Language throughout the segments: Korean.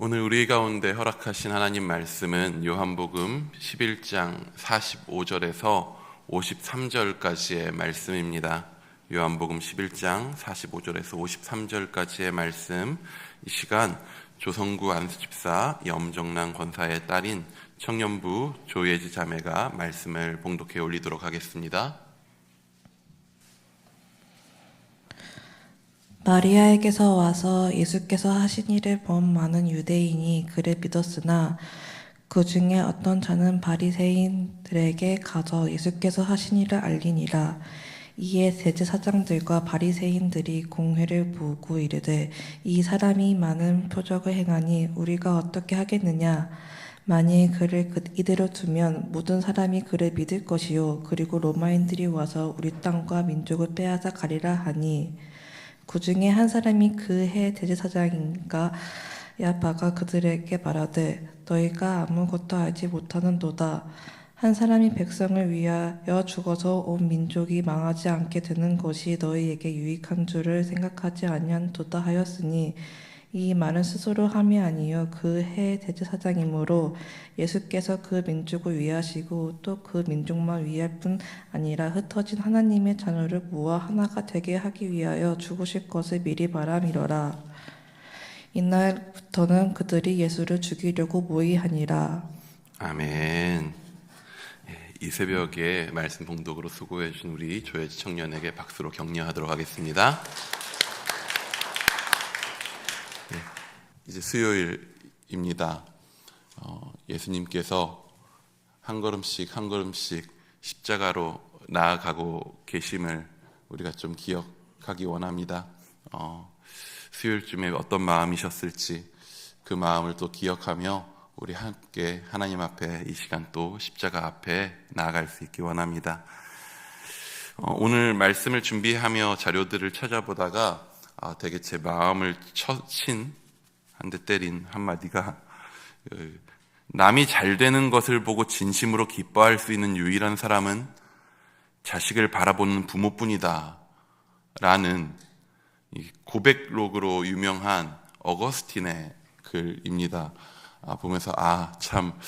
오늘 우리 가운데 허락하신 하나님 말씀은 요한복음 11장 45절에서 53절까지의 말씀입니다. 요한복음 11장 45절에서 53절까지의 말씀, 이 시간 조성구 안수집사 염정란 권사의 딸인 청년부 조예지 자매가 말씀을 봉독해 올리도록 하겠습니다. 마리아에게서 와서 예수께서 하신 일을 본 많은 유대인이 그를 믿었으나 그 중에 어떤 자는 바리새인들에게 가서 예수께서 하신 일을 알리니라. 이에 대제사장들과 바리새인들이 공회를 모으고 이르되 이 사람이 많은 표적을 행하니 우리가 어떻게 하겠느냐. 만일 그를 이대로 두면 모든 사람이 그를 믿을 것이요 그리고 로마인들이 와서 우리 땅과 민족을 빼앗아 가리라 하니 그 중에 한 사람이 그 해 대제사장인가 야바가 그들에게 말하되 너희가 아무것도 알지 못하는도다. 한 사람이 백성을 위하여 죽어서 온 민족이 망하지 않게 되는 것이 너희에게 유익한 줄을 생각하지 아니한도다 하였으니 이 말은 스스로 함이 아니요 그 해 대제사장이므로 예수께서 그 민족을 위하시고 또 그 민족만 위할 뿐 아니라 흩어진 하나님의 자녀를 모아 하나가 되게 하기 위하여 죽으실 것을 미리 바라미러라. 이날부터는 그들이 예수를 죽이려고 모의하니라. 아멘. 이 새벽에 말씀 봉독으로 수고해 주신 우리 조예지 청년에게 박수로 격려하도록 하겠습니다. 이제 수요일입니다. 예수님께서 한 걸음씩 한 걸음씩 십자가로 나아가고 계심을 우리가 좀 기억하기 원합니다. 수요일쯤에 어떤 마음이셨을지 그 마음을 또 기억하며 우리 함께 하나님 앞에 이 시간 또 십자가 앞에 나아갈 수 있기 원합니다. 오늘 말씀을 준비하며 자료들을 찾아보다가 되게 제 마음을 친 한 대 때린 한마디가 남이 잘 되는 것을 보고 진심으로 기뻐할 수 있는 유일한 사람은 자식을 바라보는 부모뿐이다 라는 고백록으로 유명한 어거스틴의 글입니다. 보면서 참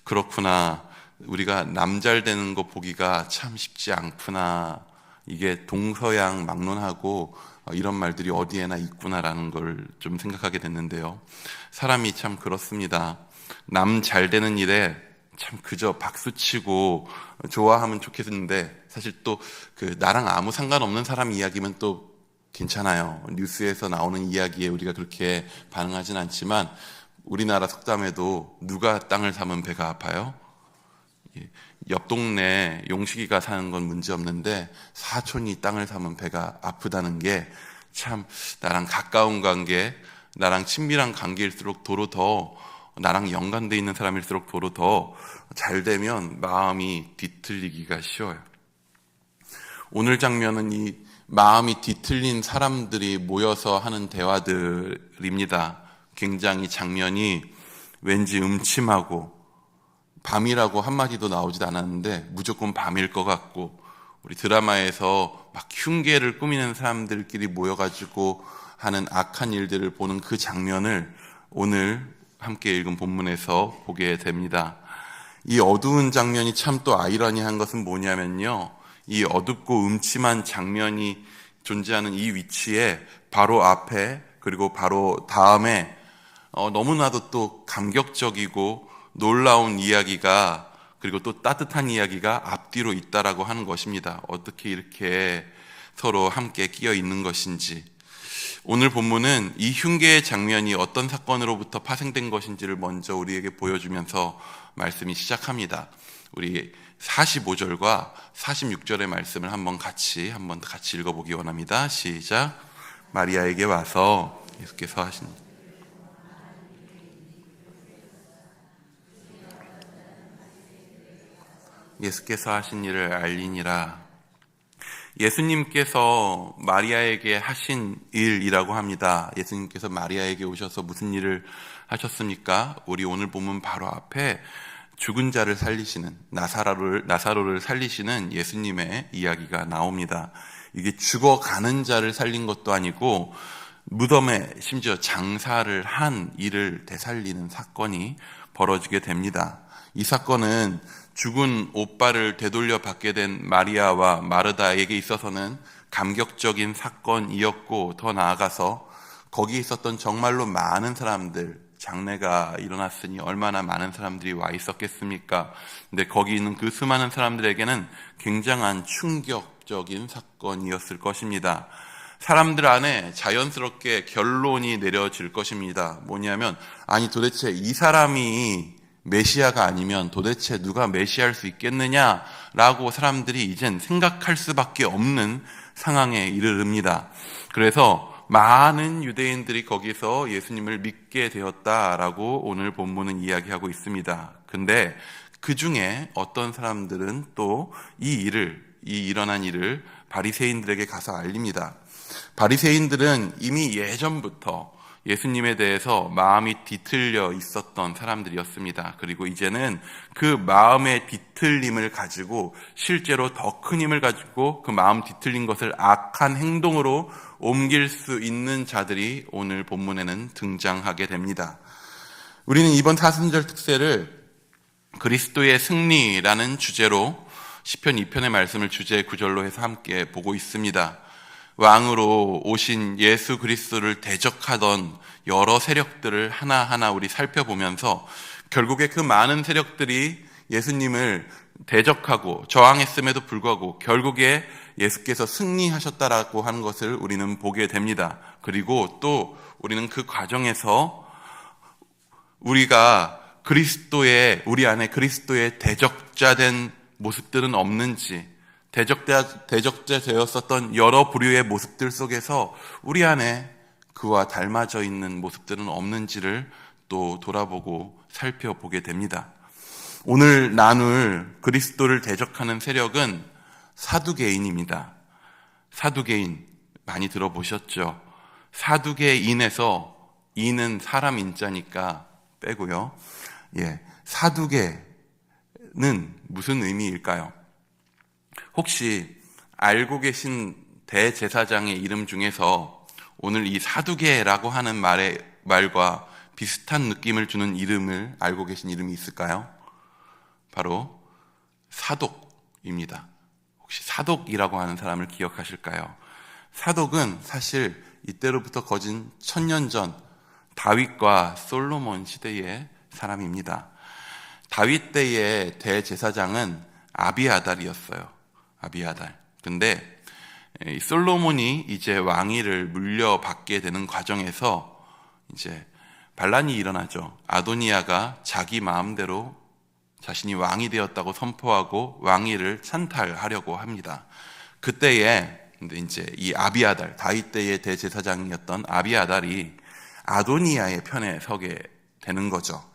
그렇구나, 우리가 남 잘 되는 거 보기가 참 쉽지 않구나, 이게 동서양 막론하고 이런 말들이 어디에나 있구나라는 걸 좀 생각하게 됐는데요. 사람이 참 그렇습니다. 남 잘 되는 일에 참 그저 박수치고 좋아하면 좋겠는데 사실 또 나랑 아무 상관없는 사람 이야기면 또 괜찮아요. 뉴스에서 나오는 이야기에 우리가 그렇게 반응하진 않지만 우리나라 속담에도 누가 땅을 사면 배가 아파요? 옆 동네 용식이가 사는 건 문제 없는데 사촌이 땅을 사면 배가 아프다는 게 참 나랑 가까운 관계, 나랑 친밀한 관계일수록 도로 더, 나랑 연관되어 있는 사람일수록 도로 더 잘 되면 마음이 뒤틀리기가 쉬워요. 오늘 장면은 이 마음이 뒤틀린 사람들이 모여서 하는 대화들입니다. 굉장히 장면이 왠지 음침하고 밤이라고 한마디도 나오지도 않았는데 무조건 밤일 것 같고, 우리 드라마에서 막 흉계를 꾸미는 사람들끼리 모여가지고 하는 악한 일들을 보는 그 장면을 오늘 함께 읽은 본문에서 보게 됩니다. 이 어두운 장면이 참 또 아이러니한 것은 뭐냐면요, 이 어둡고 음침한 장면이 존재하는 이 위치에 바로 앞에 그리고 바로 다음에 너무나도 또 감격적이고 놀라운 이야기가, 그리고 또 따뜻한 이야기가 앞뒤로 있다라고 하는 것입니다. 어떻게 이렇게 서로 함께 끼어 있는 것인지, 오늘 본문은 이 흉계의 장면이 어떤 사건으로부터 파생된 것인지를 먼저 우리에게 보여주면서 말씀이 시작합니다. 우리 45절과 46절의 말씀을 한번 같이 읽어보기 원합니다. 시작. 마리아에게 와서 예수께서 하신 일을 알리니라. 예수님께서 마리아에게 하신 일이라고 합니다. 예수님께서 마리아에게 오셔서 무슨 일을 하셨습니까? 우리 오늘 보면 바로 앞에 죽은 자를 살리시는, 나사로를 살리시는 예수님의 이야기가 나옵니다. 이게 죽어가는 자를 살린 것도 아니고 무덤에 심지어 장사를 한 이를 되살리는 사건이 벌어지게 됩니다. 이 사건은 죽은 오빠를 되돌려 받게 된 마리아와 마르다에게 있어서는 감격적인 사건이었고, 더 나아가서 거기 있었던 정말로 많은 사람들, 장례가 일어났으니 얼마나 많은 사람들이 와 있었겠습니까? 근데 거기 있는 그 수많은 사람들에게는 굉장한 충격적인 사건이었을 것입니다. 사람들 안에 자연스럽게 결론이 내려질 것입니다. 뭐냐면, 아니 도대체 이 사람이 메시아가 아니면 도대체 누가 메시아일 수 있겠느냐라고 사람들이 이젠 생각할 수밖에 없는 상황에 이르릅니다. 그래서 많은 유대인들이 거기서 예수님을 믿게 되었다라고 오늘 본문은 이야기하고 있습니다. 근데 그 중에 어떤 사람들은 또 이 일어난 일을 바리새인들에게 가서 알립니다. 바리새인들은 이미 예전부터 예수님에 대해서 마음이 뒤틀려 있었던 사람들이었습니다. 그리고 이제는 그 마음의 뒤틀림을 가지고 실제로 더 큰 힘을 가지고 그 마음 뒤틀린 것을 악한 행동으로 옮길 수 있는 자들이 오늘 본문에는 등장하게 됩니다. 우리는 이번 사순절 특세를 그리스도의 승리라는 주제로 시편 2편의 말씀을 주제 구절로 해서 함께 보고 있습니다. 왕으로 오신 예수 그리스도를 대적하던 여러 세력들을 하나하나 우리 살펴보면서 결국에 그 많은 세력들이 예수님을 대적하고 저항했음에도 불구하고 결국에 예수께서 승리하셨다라고 하는 것을 우리는 보게 됩니다. 그리고 또 우리는 그 과정에서 우리가 우리 안에 그리스도의 대적자된 모습들은 없는지, 대적자 되었었던 여러 부류의 모습들 속에서 우리 안에 그와 닮아져 있는 모습들은 없는지를 또 돌아보고 살펴보게 됩니다. 오늘 나눌 그리스도를 대적하는 세력은 사두개인입니다. 사두개인 많이 들어보셨죠? 사두개인에서 인은 사람 인자니까 빼고요. 사두개는 무슨 의미일까요? 혹시 알고 계신 대제사장의 이름 중에서 오늘 이 사두개라고 하는 말과 비슷한 느낌을 주는 이름을 알고 계신 이름이 있을까요? 바로 사독입니다. 혹시 사독이라고 하는 사람을 기억하실까요? 사독은 사실 이때로부터 거진 1000년 전 다윗과 솔로몬 시대의 사람입니다. 다윗 때의 대제사장은 아비아달이었어요. 아비아달. 근데 솔로몬이 이제 왕위를 물려받게 되는 과정에서 이제 반란이 일어나죠. 아도니아가 자기 마음대로 자신이 왕이 되었다고 선포하고 왕위를 찬탈하려고 합니다. 그때에 근데 이제 이 아비아달, 다윗 때의 대제사장이었던 아비아달이 아도니아의 편에 서게 되는 거죠.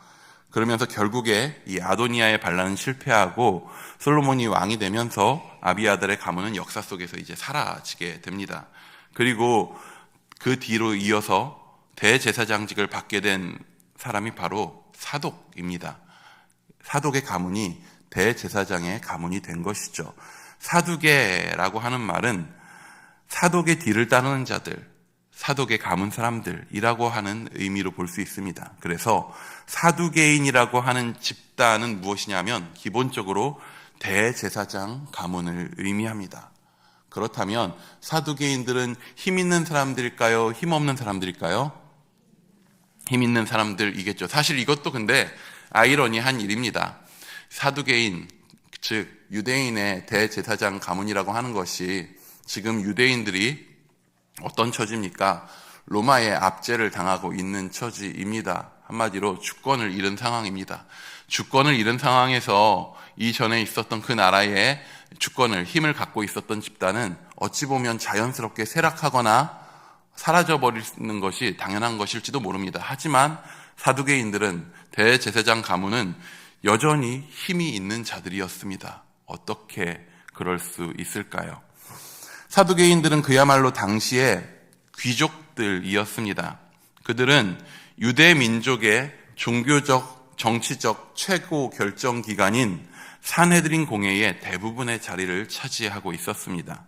그러면서 결국에 이 아도니아의 반란은 실패하고 솔로몬이 왕이 되면서 아비아달의 가문은 역사 속에서 이제 사라지게 됩니다. 그리고 그 뒤로 이어서 대제사장직을 받게 된 사람이 바로 사독입니다. 사독의 가문이 대제사장의 가문이 된 것이죠. 사두개라고 하는 말은 사독의 뒤를 따르는 자들, 사독의 가문 사람들이라고 하는 의미로 볼 수 있습니다. 그래서 사두개인이라고 하는 집단은 무엇이냐면 기본적으로 대제사장 가문을 의미합니다. 그렇다면 사두개인들은 힘 있는 사람들일까요? 힘 없는 사람들일까요? 힘 있는 사람들이겠죠. 사실 이것도 근데 아이러니한 일입니다. 사두개인, 즉 유대인의 대제사장 가문이라고 하는 것이 지금 유대인들이 어떤 처지입니까? 로마의 압제를 당하고 있는 처지입니다. 한마디로 주권을 잃은 상황입니다. 주권을 잃은 상황에서 이전에 있었던 그 나라의 주권을, 힘을 갖고 있었던 집단은 어찌 보면 자연스럽게 쇠락하거나 사라져버리는 것이 당연한 것일지도 모릅니다. 하지만 사두개인들은, 대제사장 가문은 여전히 힘이 있는 자들이었습니다. 어떻게 그럴 수 있을까요? 사두개인들은 그야말로 당시의 귀족들이었습니다. 그들은 유대 민족의 종교적, 정치적 최고 결정기관인 산헤드린 공회의 대부분의 자리를 차지하고 있었습니다.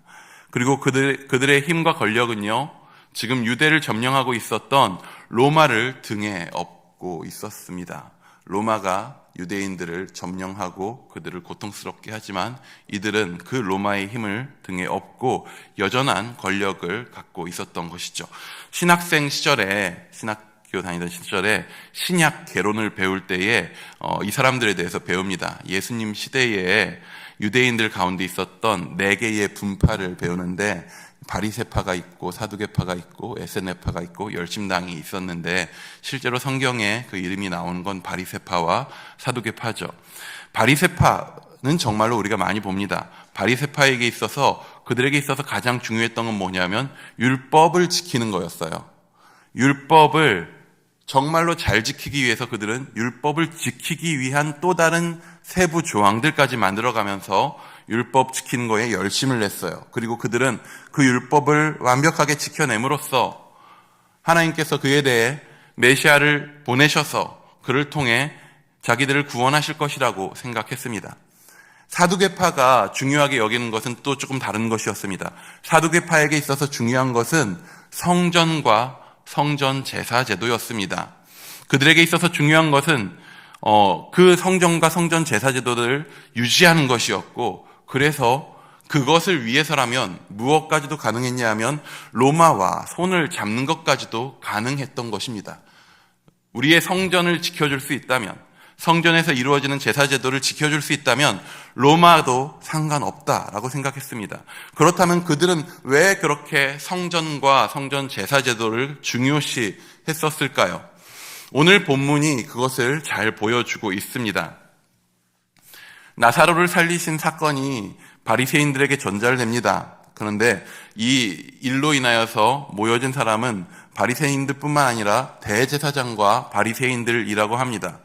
그리고 그들의 힘과 권력은요, 지금 유대를 점령하고 있었던 로마를 등에 업고 있었습니다. 로마가 유대인들을 점령하고 그들을 고통스럽게 하지만 이들은 그 로마의 힘을 등에 업고 여전한 권력을 갖고 있었던 것이죠. 신학교 다니던 시절에 신약 개론을 배울 때에 이 사람들에 대해서 배웁니다. 예수님 시대에 유대인들 가운데 있었던 4개의 분파를 배우는데 바리새파가 있고 사두개파가 있고 에세네파가 있고 열심당이 있었는데 실제로 성경에 그 이름이 나오는 건 바리새파와 사두개파죠. 바리새파는 정말로 우리가 많이 봅니다. 바리새파에게 있어서 그들에게 있어서 가장 중요했던 건 뭐냐면 율법을 지키는 거였어요. 율법을 정말로 잘 지키기 위해서 그들은 율법을 지키기 위한 또 다른 세부 조항들까지 만들어가면서 율법 지키는 거에 열심을 냈어요. 그리고 그들은 그 율법을 완벽하게 지켜냄으로써 하나님께서 그에 대해 메시아를 보내셔서 그를 통해 자기들을 구원하실 것이라고 생각했습니다. 사두개파가 중요하게 여기는 것은 또 조금 다른 것이었습니다. 사두개파에게 있어서 중요한 것은 성전과 성전 제사 제도였습니다. 그들에게 있어서 중요한 것은 그 성전과 성전 제사 제도를 유지하는 것이었고, 그래서 그것을 위해서라면 무엇까지도 가능했냐 하면 로마와 손을 잡는 것까지도 가능했던 것입니다. 우리의 성전을 지켜줄 수 있다면, 성전에서 이루어지는 제사 제도를 지켜줄 수 있다면 로마도 상관없다라고 생각했습니다. 그렇다면 그들은 왜 그렇게 성전과 성전 제사 제도를 중요시 했었을까요? 오늘 본문이 그것을 잘 보여주고 있습니다. 나사로를 살리신 사건이 바리새인들에게 전달됩니다. 그런데 이 일로 인하여서 모여진 사람은 바리새인들뿐만 아니라 대제사장과 바리새인들이라고 합니다.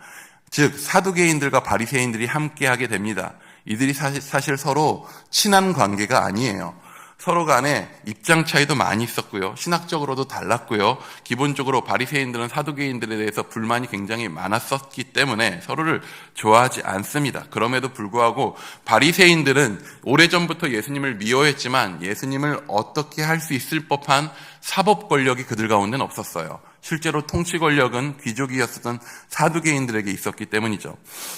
즉 사두개인들과 바리새인들이 함께하게 됩니다. 이들이 사실 서로 친한 관계가 아니에요. 서로 간에 입장 차이도 많이 있었고요. 신학적으로도 달랐고요. 기본적으로 바리새인들은 사두개인들에 대해서 불만이 굉장히 많았었기 때문에 서로를 좋아하지 않습니다. 그럼에도 불구하고 바리새인들은 오래전부터 예수님을 미워했지만 예수님을 어떻게 할 수 있을 법한 사법 권력이 그들 가운데는 없었어요. 실제로 통치 권력은 귀족이었던 사두개인들에게 있었기 때문이죠.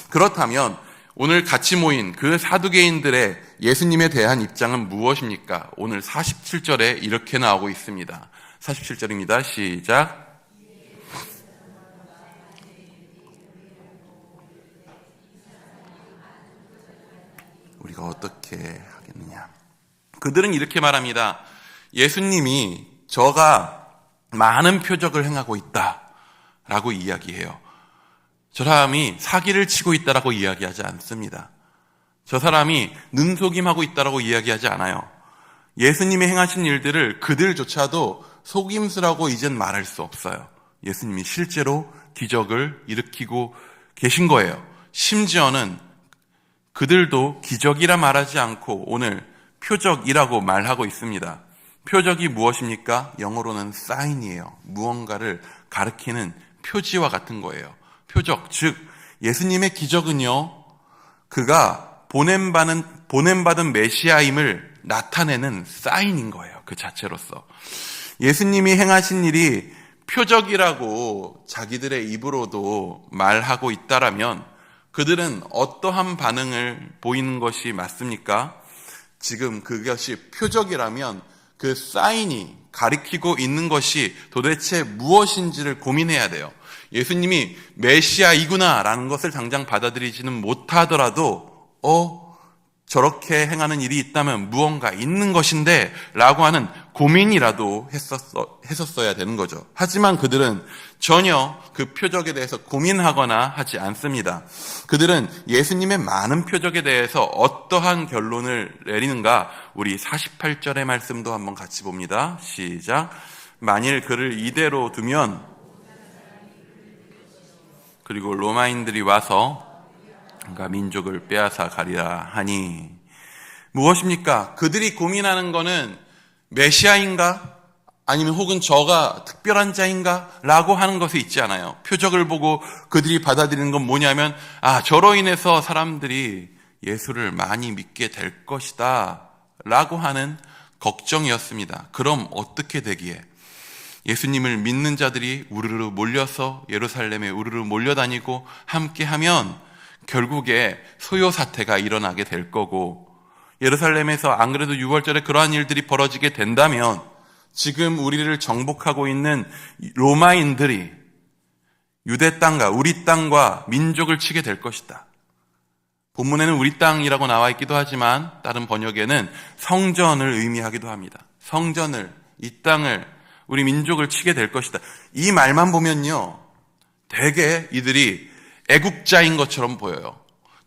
그렇다면 오늘 같이 모인 그 사두개인들의 예수님에 대한 입장은 무엇입니까? 오늘 47절에 이렇게 나오고 있습니다. 47절입니다. 시작. 우리가 어떻게 하겠느냐? 그들은 이렇게 말합니다. 예수님이 저가 많은 표적을 행하고 있다라고 이야기해요. 저 사람이 사기를 치고 있다라고 이야기하지 않습니다. 저 사람이 눈속임하고 있다라고 이야기하지 않아요. 예수님이 행하신 일들을 그들조차도 속임수라고 이젠 말할 수 없어요. 예수님이 실제로 기적을 일으키고 계신 거예요. 심지어는 그들도 기적이라 말하지 않고 오늘 표적이라고 말하고 있습니다. 표적이 무엇입니까? 영어로는 사인이에요. 무언가를 가리키는 표지와 같은 거예요. 표적, 즉 예수님의 기적은요, 그가 보냄받은 메시아임을 나타내는 사인인 거예요. 그 자체로서. 예수님이 행하신 일이 표적이라고 자기들의 입으로도 말하고 있다라면 그들은 어떠한 반응을 보이는 것이 맞습니까? 지금 그것이 표적이라면 그 사인이 가리키고 있는 것이 도대체 무엇인지를 고민해야 돼요. 예수님이 메시아이구나 라는 것을 당장 받아들이지는 못하더라도 저렇게 행하는 일이 있다면 무언가 있는 것인데 라고 하는 고민이라도 했었어야 되는 거죠. 하지만 그들은 전혀 그 표적에 대해서 고민하거나 하지 않습니다. 그들은 예수님의 많은 표적에 대해서 어떠한 결론을 내리는가? 우리 48절의 말씀도 한번 같이 봅니다. 시작. 만일 그를 이대로 두면 그리고 로마인들이 와서 그가 민족을 빼앗아 가리라 하니, 무엇입니까? 그들이 고민하는 거는 메시아인가? 아니면 혹은 저가 특별한 자인가? 라고 하는 것이 있지 않아요. 표적을 보고 그들이 받아들이는 건 뭐냐면 저로 인해서 사람들이 예수를 많이 믿게 될 것이다 라고 하는 걱정이었습니다. 그럼 어떻게 되기에? 예수님을 믿는 자들이 우르르 몰려서 예루살렘에 우르르 몰려다니고 함께하면 결국에 소요 사태가 일어나게 될 거고, 예루살렘에서 안 그래도 6월절에 그러한 일들이 벌어지게 된다면 지금 우리를 정복하고 있는 로마인들이 유대 땅과 우리 땅과 민족을 치게 될 것이다. 본문에는 우리 땅이라고 나와 있기도 하지만 다른 번역에는 성전을 의미하기도 합니다. 성전을, 이 땅을, 우리 민족을 치게 될 것이다. 이 말만 보면요, 되게 이들이 애국자인 것처럼 보여요.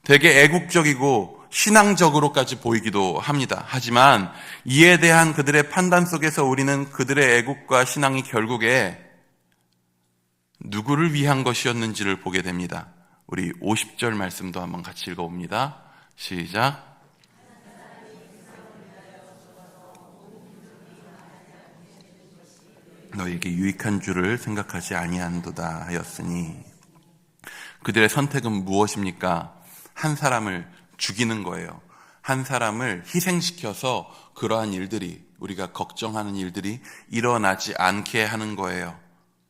되게 애국적이고 신앙적으로까지 보이기도 합니다. 하지만 이에 대한 그들의 판단 속에서 우리는 그들의 애국과 신앙이 결국에 누구를 위한 것이었는지를 보게 됩니다. 우리 50절 말씀도 한번 같이 읽어봅니다. 시작. 너에게 유익한 줄을 생각하지 아니한도다 하였으니, 그들의 선택은 무엇입니까? 한 사람을 죽이는 거예요. 한 사람을 희생시켜서 그러한 일들이, 우리가 걱정하는 일들이 일어나지 않게 하는 거예요.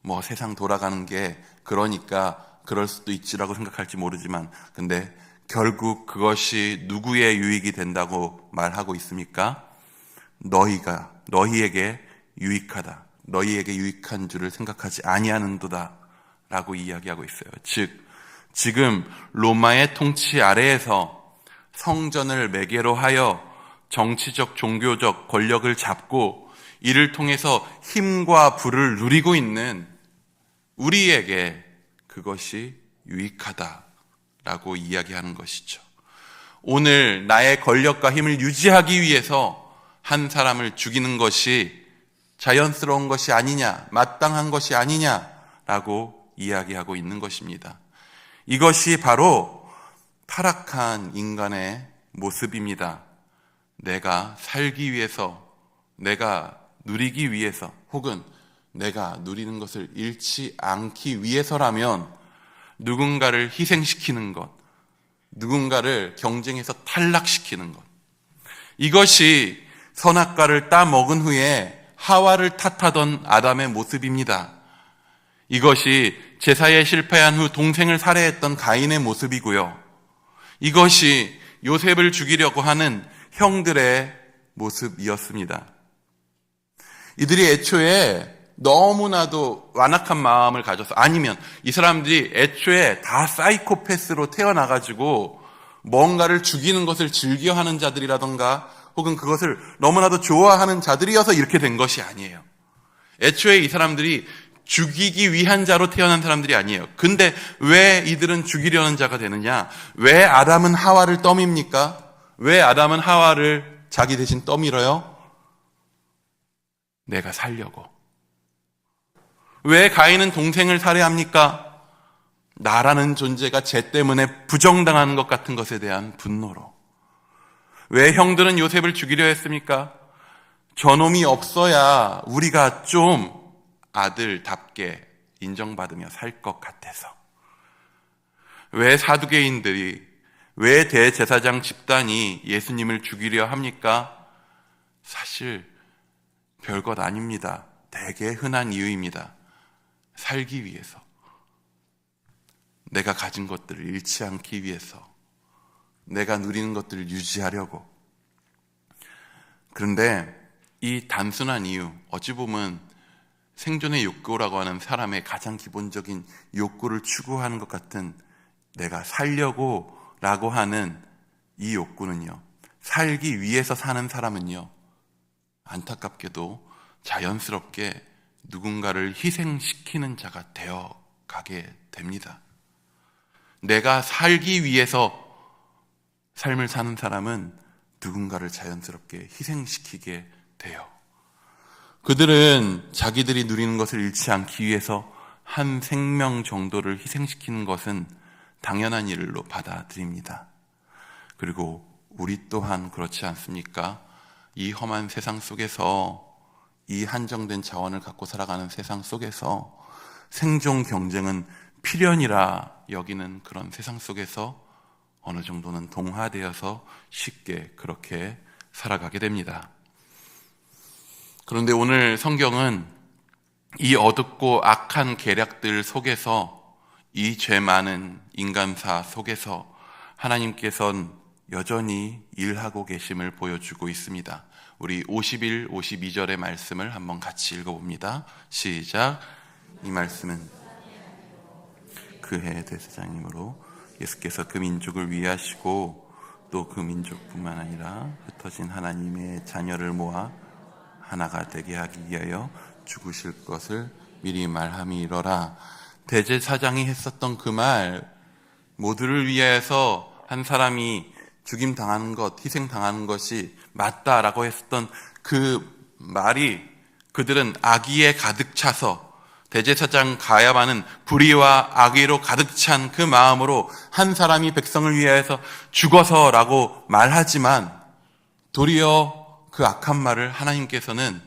뭐 세상 돌아가는 게 그러니까 그럴 수도 있지라고 생각할지 모르지만, 근데 결국 그것이 누구의 유익이 된다고 말하고 있습니까? 너희에게 유익하다, 너희에게 유익한 줄을 생각하지 아니하는도다 라고 이야기하고 있어요. 즉, 지금 로마의 통치 아래에서 성전을 매개로 하여 정치적, 종교적 권력을 잡고 이를 통해서 힘과 부를 누리고 있는 우리에게 그것이 유익하다라고 이야기하는 것이죠. 오늘 나의 권력과 힘을 유지하기 위해서 한 사람을 죽이는 것이 자연스러운 것이 아니냐, 마땅한 것이 아니냐라고 이야기하고 있는 것입니다. 이것이 바로 타락한 인간의 모습입니다. 내가 살기 위해서, 내가 누리기 위해서, 혹은 내가 누리는 것을 잃지 않기 위해서라면 누군가를 희생시키는 것, 누군가를 경쟁에서 탈락시키는 것, 이것이 선악과를 따먹은 후에 하와를 탓하던 아담의 모습입니다. 이것이 제사에 실패한 후 동생을 살해했던 가인의 모습이고요. 이것이 요셉을 죽이려고 하는 형들의 모습이었습니다. 이들이 애초에 너무나도 완악한 마음을 가져서, 아니면 이 사람들이 애초에 다 사이코패스로 태어나가지고 뭔가를 죽이는 것을 즐겨하는 자들이라던가 혹은 그것을 너무나도 좋아하는 자들이어서 이렇게 된 것이 아니에요. 애초에 이 사람들이 죽이기 위한 자로 태어난 사람들이 아니에요. 근데 왜 이들은 죽이려는 자가 되느냐? 왜 아담은 하와를 떠밉니까? 왜 아담은 하와를 자기 대신 떠밀어요? 내가 살려고. 왜 가인은 동생을 살해합니까? 나라는 존재가 쟤 때문에 부정당하는 것 같은 것에 대한 분노로. 왜 형들은 요셉을 죽이려 했습니까? 저놈이 없어야 우리가 좀 아들답게 인정받으며 살 것 같아서. 왜 사두개인들이, 왜 대제사장 집단이 예수님을 죽이려 합니까? 사실 별것 아닙니다. 되게 흔한 이유입니다. 살기 위해서, 내가 가진 것들을 잃지 않기 위해서, 내가 누리는 것들을 유지하려고. 그런데 이 단순한 이유, 어찌 보면 생존의 욕구라고 하는 사람의 가장 기본적인 욕구를 추구하는 것 같은 내가 살려고 라고 하는 이 욕구는요, 살기 위해서 사는 사람은요, 안타깝게도 자연스럽게 누군가를 희생시키는 자가 되어 가게 됩니다. 내가 살기 위해서 삶을 사는 사람은 누군가를 자연스럽게 희생시키게 돼요. 그들은 자기들이 누리는 것을 잃지 않기 위해서 한 생명 정도를 희생시키는 것은 당연한 일로 받아들입니다. 그리고 우리 또한 그렇지 않습니까? 이 험한 세상 속에서, 이 한정된 자원을 갖고 살아가는 세상 속에서 생존 경쟁은 필연이라 여기는 그런 세상 속에서 어느 정도는 동화되어서 쉽게 그렇게 살아가게 됩니다. 그런데 오늘 성경은 이 어둡고 악한 계략들 속에서, 이 죄 많은 인간사 속에서 하나님께서는 여전히 일하고 계심을 보여주고 있습니다. 우리 51, 52절의 말씀을 한번 같이 읽어봅니다. 시작. 이 말씀은 그해 대제사장님으로 예수께서 그 민족을 위하시고 또 그 민족뿐만 아니라 흩어진 하나님의 자녀를 모아 하나가 되게 하기 위하여 죽으실 것을 미리 말함이러라. 대제사장이 했었던 그 말, 모두를 위해서 한 사람이 죽임당하는 것, 희생당하는 것이 맞다라고 했었던 그 말이, 그들은 악의에 가득 차서, 대제사장 가야바는 불의와 악의로 가득 찬 그 마음으로 한 사람이 백성을 위해서 죽어서라고 말하지만, 도리어 그 악한 말을 하나님께서는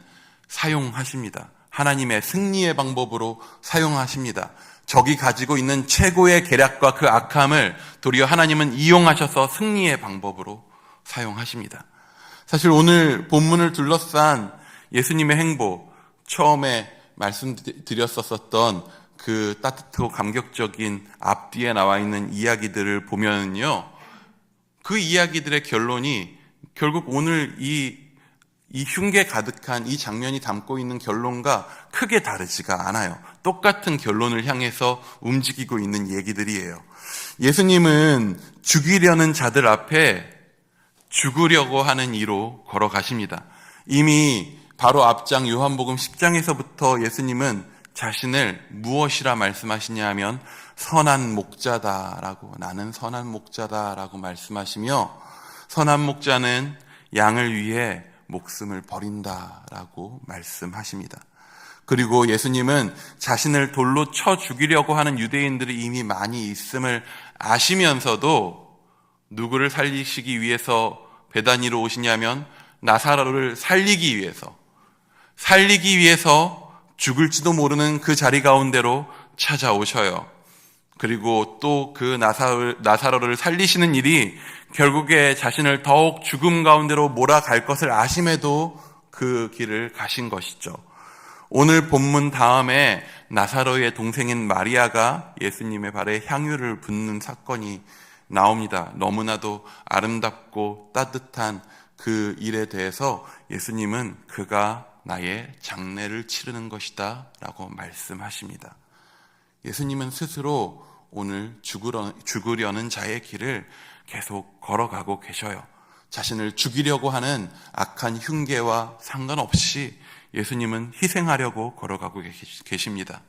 사용하십니다. 하나님의 승리의 방법으로 사용하십니다. 적이 가지고 있는 최고의 계략과 그 악함을 도리어 하나님은 이용하셔서 승리의 방법으로 사용하십니다. 사실 오늘 본문을 둘러싼 예수님의 행보, 처음에 말씀드렸었던 그 따뜻하고 감격적인 앞뒤에 나와 있는 이야기들을 보면요, 그 이야기들의 결론이 결국 오늘 이 흉계 가득한 이 장면이 담고 있는 결론과 크게 다르지가 않아요. 똑같은 결론을 향해서 움직이고 있는 얘기들이에요. 예수님은 죽이려는 자들 앞에 죽으려고 하는 이로 걸어가십니다. 이미 바로 앞장 요한복음 10장에서부터 예수님은 자신을 무엇이라 말씀하시냐 하면 선한 목자다라고, 나는 선한 목자다라고 말씀하시며, 선한 목자는 양을 위해 목숨을 버린다라고 말씀하십니다. 그리고 예수님은 자신을 돌로 쳐 죽이려고 하는 유대인들이 이미 많이 있음을 아시면서도 누구를 살리시기 위해서 베다니로 오시냐면 나사로를 살리기 위해서 죽을지도 모르는 그 자리 가운데로 찾아오셔요. 그리고 또 그 나사로를 살리시는 일이 결국에 자신을 더욱 죽음 가운데로 몰아갈 것을 아심에도 그 길을 가신 것이죠. 오늘 본문 다음에 나사로의 동생인 마리아가 예수님의 발에 향유를 붓는 사건이 나옵니다. 너무나도 아름답고 따뜻한 그 일에 대해서 예수님은 그가 나의 장례를 치르는 것이다 라고 말씀하십니다. 예수님은 스스로 오늘 죽으려는 자의 길을 계속 걸어가고 계셔요. 자신을 죽이려고 하는 악한 흉계와 상관없이 예수님은 희생하려고 걸어가고 계십니다.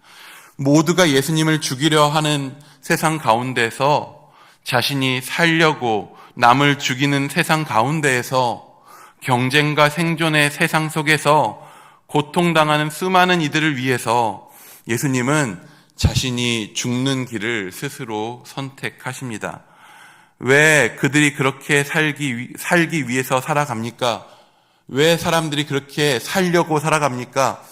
모두가 예수님을 죽이려 하는 세상 가운데서, 자신이 살려고 남을 죽이는 세상 가운데에서, 경쟁과 생존의 세상 속에서 고통당하는 수많은 이들을 위해서 예수님은 자신이 죽는 길을 스스로 선택하십니다. 왜 그들이 그렇게 살기 위해서 살아갑니까? 왜 사람들이 그렇게 살려고 살아갑니까?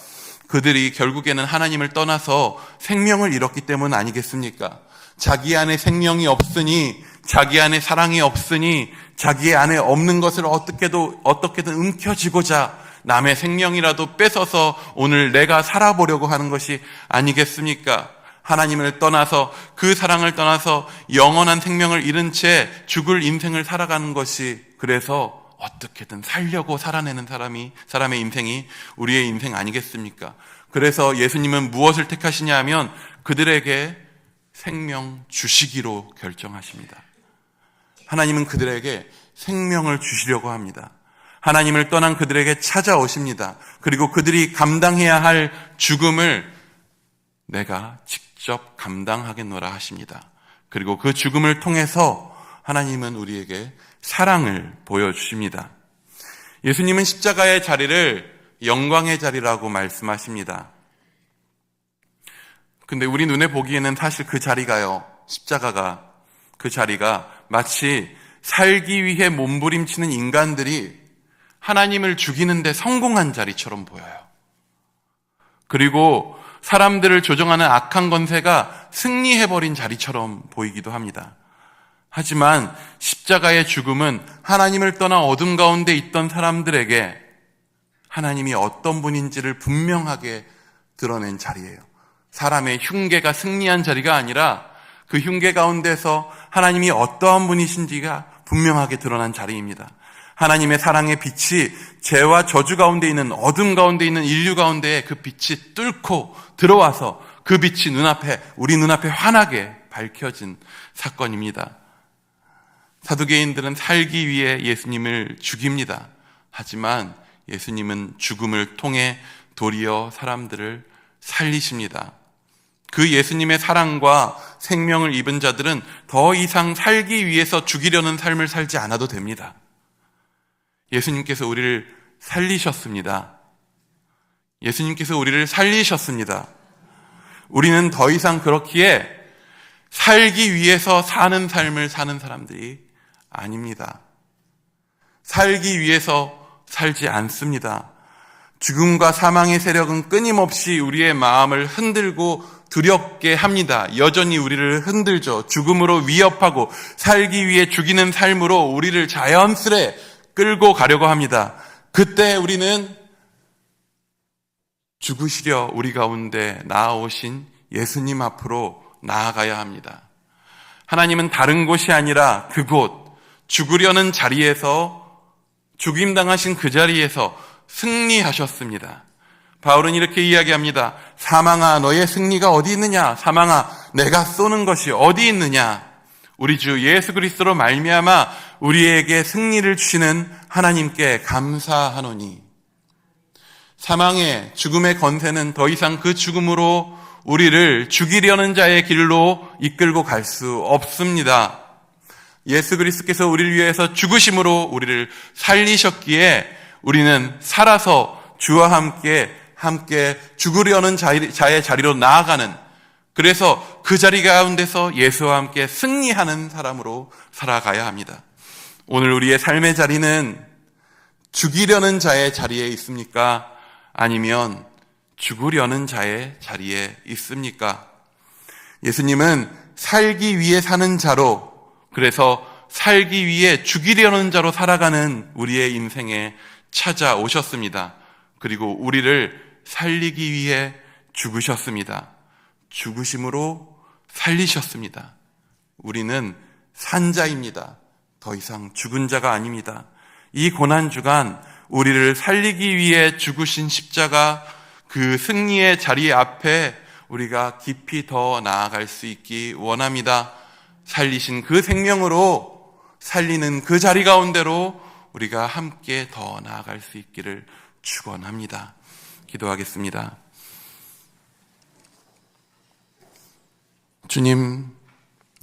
그들이 결국에는 하나님을 떠나서 생명을 잃었기 때문 아니겠습니까? 자기 안에 생명이 없으니, 자기 안에 사랑이 없으니, 자기 안에 없는 것을 어떻게든 움켜쥐고자 남의 생명이라도 뺏어서 오늘 내가 살아보려고 하는 것이 아니겠습니까? 하나님을 떠나서, 그 사랑을 떠나서 영원한 생명을 잃은 채 죽을 인생을 살아가는 것이, 그래서 어떻게든 살려고 살아내는 사람의 인생이 우리의 인생 아니겠습니까? 그래서 예수님은 무엇을 택하시냐 하면 그들에게 생명 주시기로 결정하십니다. 하나님은 그들에게 생명을 주시려고 합니다. 하나님을 떠난 그들에게 찾아오십니다. 그리고 그들이 감당해야 할 죽음을 내가 직접 감당하겠노라 하십니다. 그리고 그 죽음을 통해서 하나님은 우리에게 사랑을 보여주십니다. 예수님은 십자가의 자리를 영광의 자리라고 말씀하십니다. 근데 우리 눈에 보기에는 사실 그 자리가요, 그 자리가 마치 살기 위해 몸부림치는 인간들이 하나님을 죽이는데 성공한 자리처럼 보여요. 그리고 사람들을 조종하는 악한 권세가 승리해버린 자리처럼 보이기도 합니다. 하지만 십자가의 죽음은 하나님을 떠나 어둠 가운데 있던 사람들에게 하나님이 어떤 분인지를 분명하게 드러낸 자리예요. 사람의 흉계가 승리한 자리가 아니라 그 흉계 가운데서 하나님이 어떠한 분이신지가 분명하게 드러난 자리입니다. 하나님의 사랑의 빛이 죄와 저주 가운데 있는 어둠 가운데 있는 인류 가운데에 그 빛이 뚫고 들어와서 그 빛이 우리 눈앞에 환하게 밝혀진 사건입니다. 사두개인들은 살기 위해 예수님을 죽입니다. 하지만 예수님은 죽음을 통해 도리어 사람들을 살리십니다. 그 예수님의 사랑과 생명을 입은 자들은 더 이상 살기 위해서 죽이려는 삶을 살지 않아도 됩니다. 예수님께서 우리를 살리셨습니다. 예수님께서 우리를 살리셨습니다. 우리는 더 이상 그렇기에 살기 위해서 사는 삶을 사는 사람들이 아닙니다. 살기 위해서 살지 않습니다. 죽음과 사망의 세력은 끊임없이 우리의 마음을 흔들고 두렵게 합니다. 여전히 우리를 흔들죠. 죽음으로 위협하고 살기 위해 죽이는 삶으로 우리를 자연스레 끌고 가려고 합니다. 그때 우리는 죽으시려 우리 가운데 나아오신 예수님 앞으로 나아가야 합니다. 하나님은 다른 곳이 아니라 그곳, 죽으려는 자리에서, 죽임당하신 그 자리에서 승리하셨습니다. 바울은 이렇게 이야기합니다. 사망아, 너의 승리가 어디 있느냐? 사망아, 내가 쏘는 것이 어디 있느냐? 우리 주 예수 그리스도로 말미암아 우리에게 승리를 주시는 하나님께 감사하노니. 사망의 죽음의 권세는 더 이상 그 죽음으로 우리를 죽이려는 자의 길로 이끌고 갈 수 없습니다. 예수 그리스도께서 우리를 위해서 죽으심으로 우리를 살리셨기에 우리는 살아서 주와 함께 죽으려는 자의 자리로 나아가는, 그래서 그 자리 가운데서 예수와 함께 승리하는 사람으로 살아가야 합니다. 오늘 우리의 삶의 자리는 죽이려는 자의 자리에 있습니까? 아니면 죽으려는 자의 자리에 있습니까? 예수님은 살기 위해 사는 자로, 그래서 살기 위해 죽이려는 자로 살아가는 우리의 인생에 찾아오셨습니다. 그리고 우리를 살리기 위해 죽으셨습니다. 죽으심으로 살리셨습니다. 우리는 산 자입니다. 더 이상 죽은 자가 아닙니다. 이 고난주간 우리를 살리기 위해 죽으신 십자가, 그 승리의 자리 앞에 우리가 깊이 더 나아갈 수 있기 원합니다. 살리신 그 생명으로 살리는 그 자리 가운데로 우리가 함께 더 나아갈 수 있기를 축원합니다. 기도하겠습니다. 주님,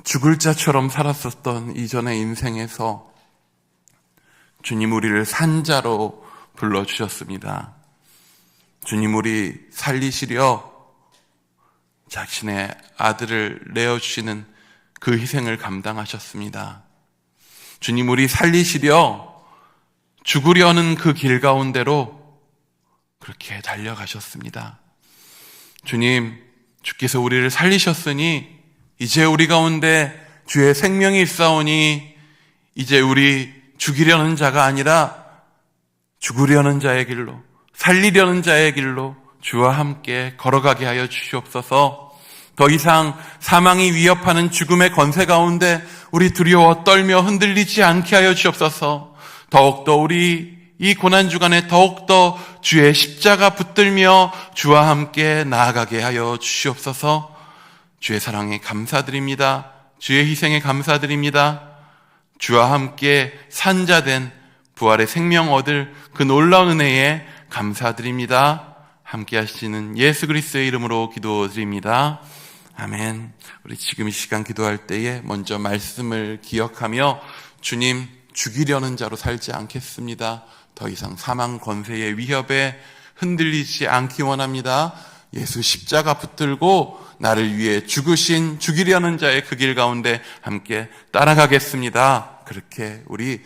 죽을 자처럼 살았었던 이전의 인생에서 주님, 우리를 산자로 불러주셨습니다. 주님, 우리 살리시려 자신의 아들을 내어주시는 그 희생을 감당하셨습니다. 주님, 우리 살리시려 죽으려는 그 길 가운데로 그렇게 달려가셨습니다. 주님, 주께서 우리를 살리셨으니 이제 우리 가운데 주의 생명이 있사오니 이제 우리 죽이려는 자가 아니라 죽으려는 자의 길로, 살리려는 자의 길로 주와 함께 걸어가게 하여 주시옵소서. 더 이상 사망이 위협하는 죽음의 권세 가운데 우리 두려워 떨며 흔들리지 않게 하여 주옵소서. 더욱더 우리 이 고난주간에 더욱더 주의 십자가 붙들며 주와 함께 나아가게 하여 주시옵소서. 주의 사랑에 감사드립니다. 주의 희생에 감사드립니다. 주와 함께 산자된 부활의 생명 얻을 그 놀라운 은혜에 감사드립니다. 함께 하시는 예수 그리스도의 이름으로 기도드립니다. 아멘. 우리 지금 이 시간 기도할 때에 먼저 말씀을 기억하며 주님, 죽이려는 자로 살지 않겠습니다. 더 이상 사망 권세의 위협에 흔들리지 않기 원합니다. 예수 십자가 붙들고 나를 위해 죽이려는 자의 그 길 가운데 함께 따라가겠습니다. 그렇게 우리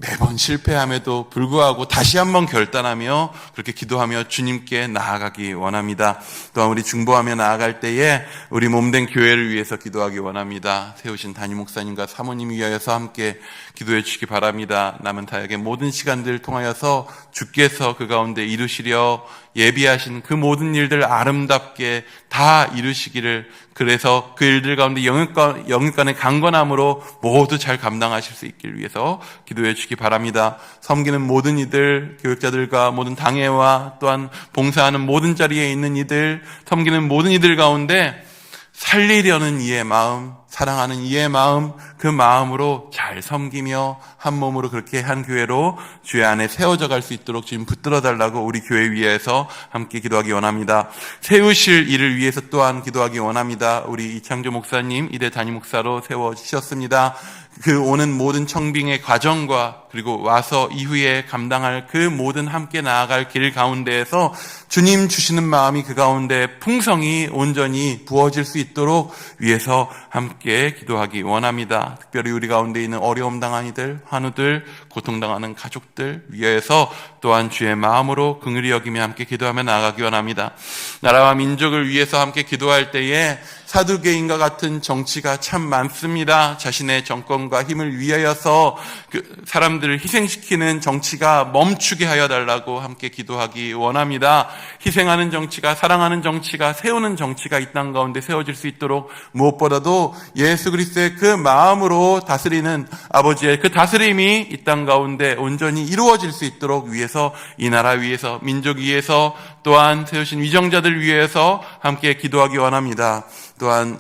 매번 실패함에도 불구하고 다시 한번 결단하며 그렇게 기도하며 주님께 나아가기 원합니다. 또한 우리 중보하며 나아갈 때에 우리 몸된 교회를 위해서 기도하기 원합니다. 세우신 담임 목사님과 사모님 위하여서 함께 기도해 주시기 바랍니다. 남은 타역의 모든 시간들을 통하여서 주께서 그 가운데 이루시려 예비하신 그 모든 일들 아름답게 다 이루시기를, 그래서 그 일들 가운데 영육간의 강건함으로 모두 잘 감당하실 수 있길 위해서 기도해 주시기 바랍니다. 섬기는 모든 이들, 교육자들과 모든 당회와 또한 봉사하는 모든 자리에 있는 이들, 섬기는 모든 이들 가운데 살리려는 이의 마음, 사랑하는 이의 마음, 그 마음으로 잘 섬기며 한 몸으로 그렇게 한 교회로 주의 안에 세워져 갈 수 있도록 주님 붙들어 달라고 우리 교회 위에서 함께 기도하기 원합니다. 세우실 일을 위해서 또한 기도하기 원합니다. 우리 이창조 목사님 이대 담임 목사로 세워주셨습니다. 그 오는 모든 청빙의 과정과 그리고 와서 이후에 감당할 그 모든 함께 나아갈 길 가운데에서 주님 주시는 마음이 그 가운데 풍성히 온전히 부어질 수 있도록 위해서 함께 기도하기 원합니다. 특별히 우리 가운데 있는 어려움 당한 이들, 환우들, 고통당하는 가족들 위해서 또한 주의 마음으로 긍휼히 여기며 함께 기도하며 나아가기 원합니다. 나라와 민족을 위해서 함께 기도할 때에 사두개인과 같은 정치가 참 많습니다. 자신의 정권과 힘을 위하여서 그 사람들을 희생시키는 정치가 멈추게 하여 달라고 함께 기도하기 원합니다. 희생하는 정치가, 사랑하는 정치가, 세우는 정치가 이 땅 가운데 세워질 수 있도록 무엇보다도 예수 그리스도의 그 마음으로 다스리는 아버지의 그 다스림이 이 땅 가운데 온전히 이루어질 수 있도록 위해서, 이 나라 위해서, 민족 위해서, 또한 세우신 위정자들 위해서 함께 기도하기 원합니다. 또한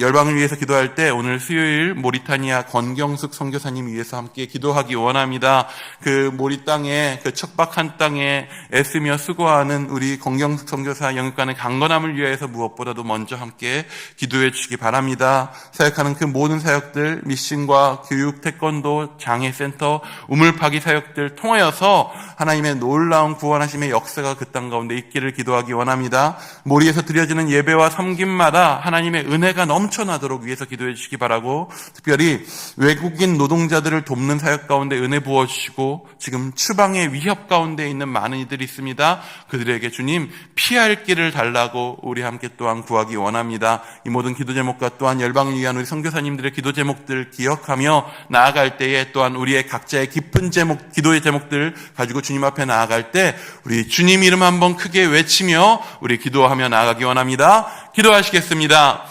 열방을 위해서 기도할 때 오늘 수요일 모리타니아 권경숙 선교사님 위해서 함께 기도하기 원합니다. 그 모리 땅에, 그 척박한 땅에 애쓰며 수고하는 우리 권경숙 선교사 영육간의 강건함을 위해서 무엇보다도 먼저 함께 기도해 주시기 바랍니다. 사역하는 그 모든 사역들, 미신과 교육, 태권도, 장애센터, 우물파기 사역들 통하여서 하나님의 놀라운 구원하심의 역사가 그 땅 가운데 있기를 기도하기 원합니다. 모리에서 드려지는 예배와 섬김마다 하나님의 은혜가 넘쳐나도록 위해서 기도해 주시기 바라고, 특별히 외국인 노동자들을 돕는 사역 가운데 은혜 부어주시고 지금 추방의 위협 가운데 있는 많은 이들이 있습니다. 그들에게 주님 피할 길을 달라고 우리 함께 또한 구하기 원합니다. 이 모든 기도 제목과 또한 열방을 위한 우리 선교사님들의 기도 제목들 기억하며 나아갈 때에 또한 우리의 각자의 깊은 제목, 기도의 제목들 가지고 주님 앞에 나아갈 때 우리 주님 이름 한번 크게 외치며 우리 기도하며 나아가기 원합니다. 기도하시겠습니다.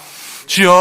주여